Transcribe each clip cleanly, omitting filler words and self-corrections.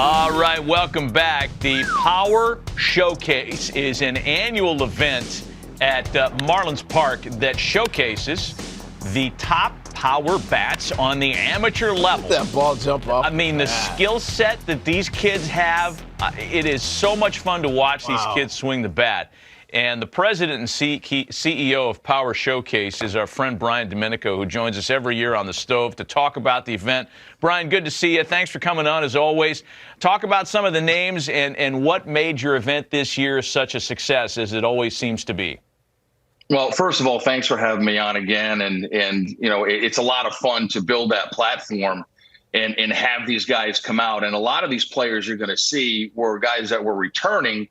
All right, welcome back. The Power Showcase is an annual event at Marlins Park that showcases the top power bats on the amateur level. Let that ball jump off. I mean, the skill set that these kids have, it is so much fun to watch these kids swing the bat. And the president and CEO of Power Showcase is our friend Brian Domenico, who joins us every year on the stove to talk about the event. Brian, good to see you. Thanks for coming on, as always. Talk about some of the names and what made your event this year such a success, as it always seems to be. Well, first of all, thanks for having me on again. And you know, it's a lot of fun to build that platform and have these guys come out. And a lot of these players you're going to see were guys that were returning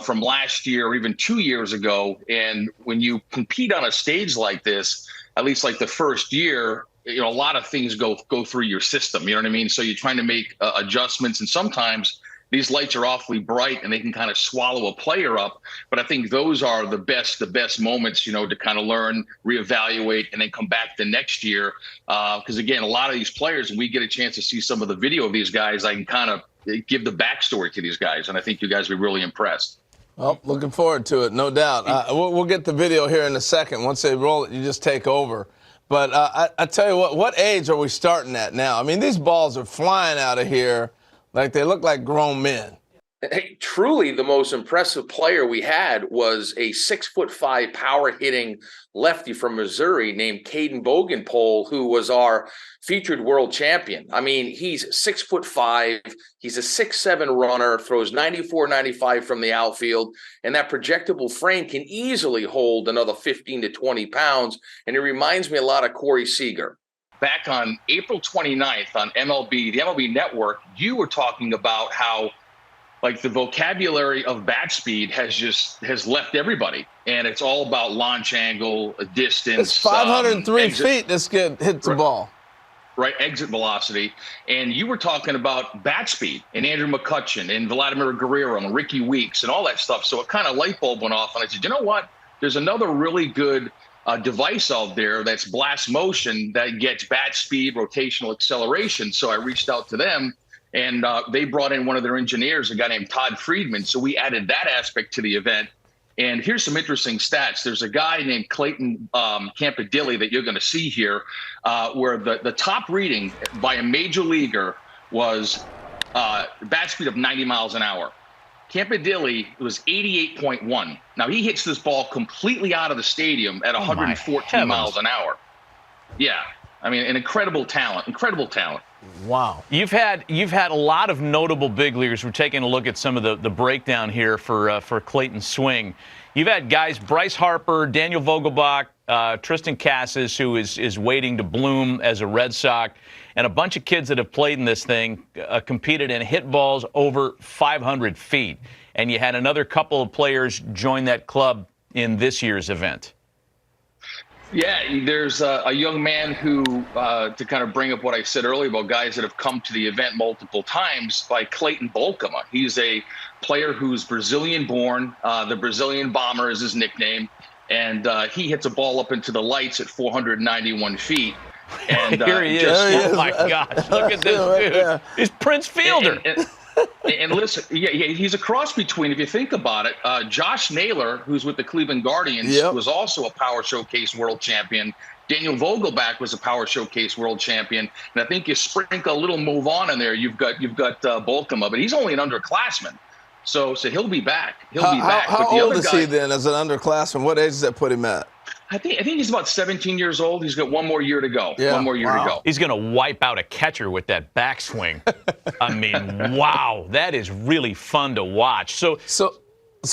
from last year or even 2 years ago. And when you compete on a stage like this, at least like the first year, you know, a lot of things go through your system. You know what I mean? So you're trying to make adjustments, and sometimes these lights are awfully bright and they can kind of swallow a player up. But I think those are the best moments, you know, to kind of learn, reevaluate, and then come back the next year. Because again, a lot of these players, when we get a chance to see some of the video of these guys, I can kind of give the backstory to these guys, and I think you guys will be really impressed. Well, looking forward to it, no doubt. We'll get the video here in a second. Once they roll it, you just take over. But I tell you what age are we starting at now? I mean, these balls are flying out of here like they look like grown men. Hey, truly the most impressive player we had was a 6'5" power hitting lefty from Missouri named Caden Bogenpole, who was our featured world champion. I mean, he's 6'5", he's a 6'7" runner, throws 94, 95 from the outfield, and that projectable frame can easily hold another 15 to 20 pounds. And it reminds me a lot of Corey Seager. Back on April 29th on the MLB Network, you were talking about how like the vocabulary of bat speed has left everybody, and it's all about launch angle, distance. It's 503 feet this kid hits the ball. Right, exit velocity. And you were talking about bat speed and Andrew McCutchen and Vladimir Guerrero and Ricky Weeks and all that stuff. So it kind of light bulb went off, and I said, you know what? There's another really good device out there that's blast motion that gets bat speed, rotational acceleration. So I reached out to them. And they brought in one of their engineers, a guy named Todd Friedman. So we added that aspect to the event. And here's some interesting stats. There's a guy named Clayton Campadilli that you're going to see here, where the top reading by a major leaguer was bat speed of 90 miles an hour. Campadilli was 88.1. Now, he hits this ball completely out of the stadium at 114 miles an hour. Yeah. I mean, an incredible talent. Wow. You've had a lot of notable big leaguers. We're taking a look at some of the breakdown here for Clayton's swing. You've had guys, Bryce Harper, Daniel Vogelbach, Tristan Casas, who is waiting to bloom as a Red Sox, and a bunch of kids that have played in this thing, competed and hit balls over 500 feet. And you had another couple of players join that club in this year's event. Yeah, there's a young man who, to kind of bring up what I said earlier about guys that have come to the event multiple times, by Clayton Bolkema. He's a player who's Brazilian-born. The Brazilian Bomber is his nickname. And he hits a ball up into the lights at 491 feet. And here he is. Oh, my gosh. Look at this dude. He's Prince Fielder. And listen, yeah, he's a cross between, if you think about it, Josh Naylor, who's with the Cleveland Guardians, was also a Power Showcase world champion. Daniel Vogelbach was a Power Showcase world champion. And I think you sprinkle a little move on in there, you've got Bolkema, but he's only an underclassman. So he'll be back. How old is he then as an underclassman? What age does that put him at? I think he's about 17 years old. He's got one more year to go. Yeah. One more year to go. He's going to wipe out a catcher with that backswing. I mean, wow, that is really fun to watch. So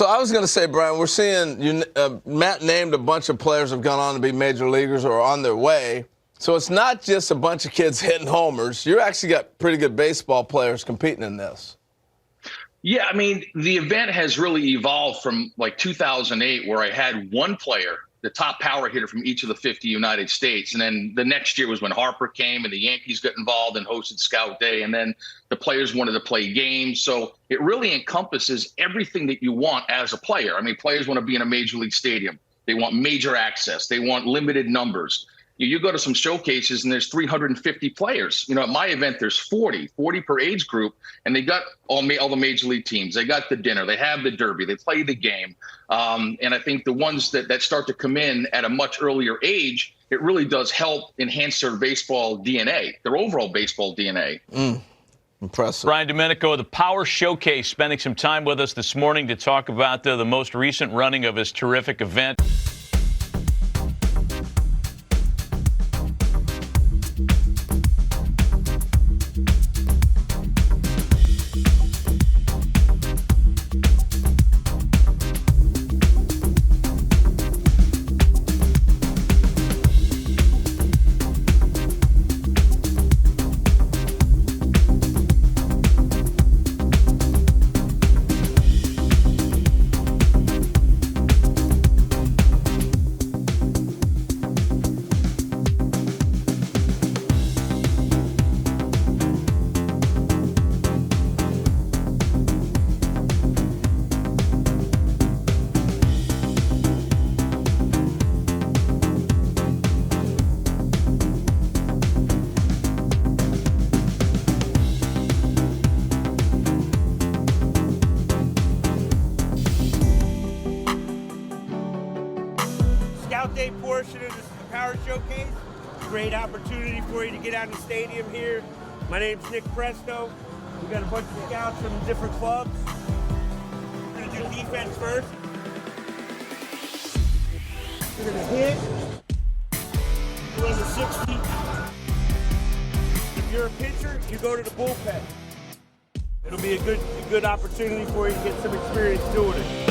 I was going to say, Brian, we're seeing Matt named a bunch of players have gone on to be major leaguers or are on their way. So it's not just a bunch of kids hitting homers. You actually got pretty good baseball players competing in this. Yeah, I mean, the event has really evolved from like 2008, where I had one player, the top power hitter from each of the 50 United States. And then the next year was when Harper came and the Yankees got involved and hosted Scout Day. And then the players wanted to play games. So it really encompasses everything that you want as a player. I mean, players want to be in a major league stadium. They want major access. They want limited numbers. You go to some showcases and there's 350 players. At my event, there's 40 per age group, and they got all the major league teams. They got the dinner, they have the derby, they play the game. And I think the ones that start to come in at a much earlier age, it really does help enhance their baseball DNA, their overall baseball DNA. Impressive. Brian Domenico of the Power Showcase spending some time with us this morning to talk about the most recent running of his terrific event. Scout Day portion of this Power Showcase. Great opportunity for you to get out in the stadium here. My name's Nick Presto. We got a bunch of scouts from different clubs. We're gonna do defense first. We're gonna hit. Run the 60. If you're a pitcher, you go to the bullpen. It'll be a good opportunity for you to get some experience doing it.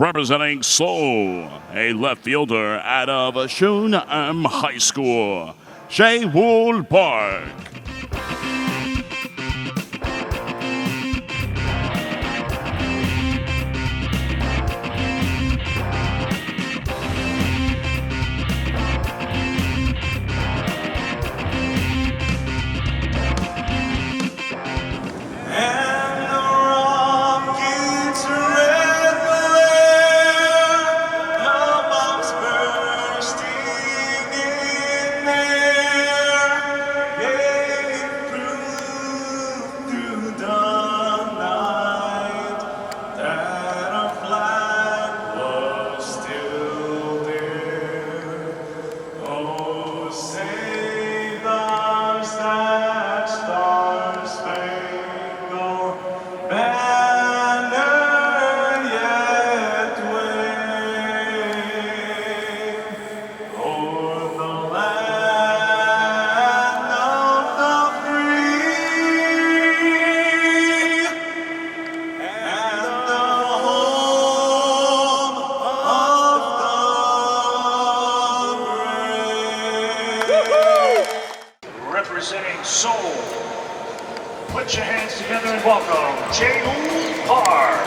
Representing Seoul, a left fielder out of Shunam High School, Chaewool Park. Representing Seoul, Put your hands together and welcome Chaewool Park.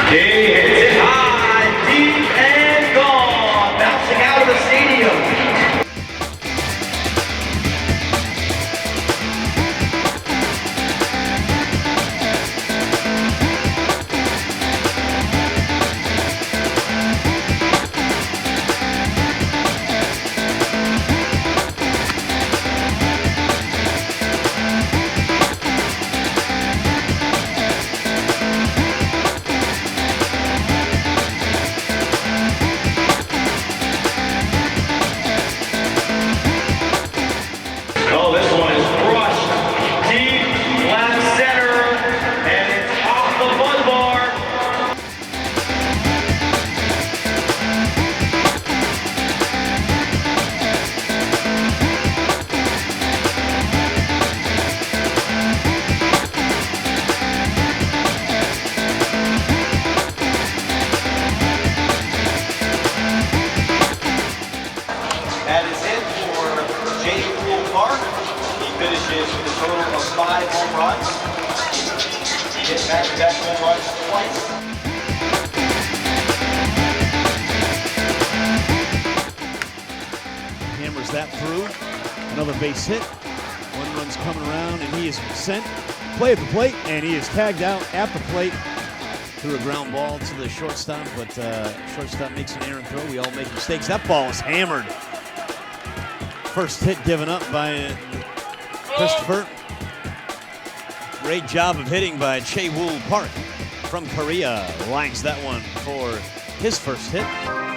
He hits it high, deep, and gone, bouncing out of the stadium. Oh, this one is crushed deep left center, and it's off the buzz bar. That is it for Chaewool Park. He finishes with a total of 5 home runs. He hit back-to-back home runs twice. Hammers that through. Another base hit. One run's coming around, and he is sent play at the plate, and he is tagged out at the plate. Threw a ground ball to the shortstop, but shortstop makes an errant throw. We all make mistakes. That ball is hammered. First hit given up by Christopher. Great job of hitting by Chaewool Park from Korea. Lines that one for his first hit.